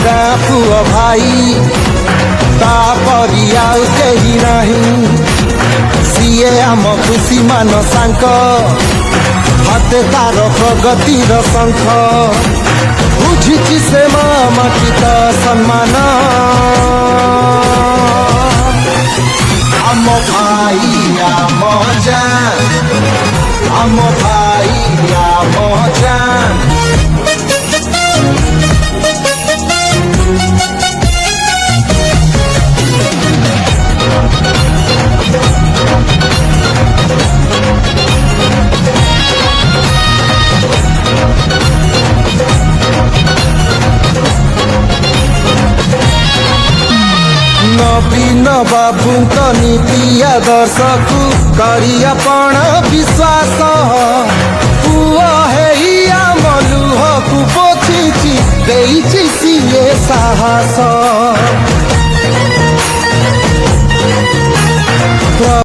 गाँ पुआ भाई तापरी आउ केही नाही सीए आम खुशी मान सांक हाते तार प्रगतिर शंख बुझिछि से माटी त सम्मान आम भाई आम जान आम भाई आम जान नवीन बाबूंक नीति आदर्श को करी आपण विश्वास पुआ हेई आम लुह को पोछिछि देइछि सिए साहस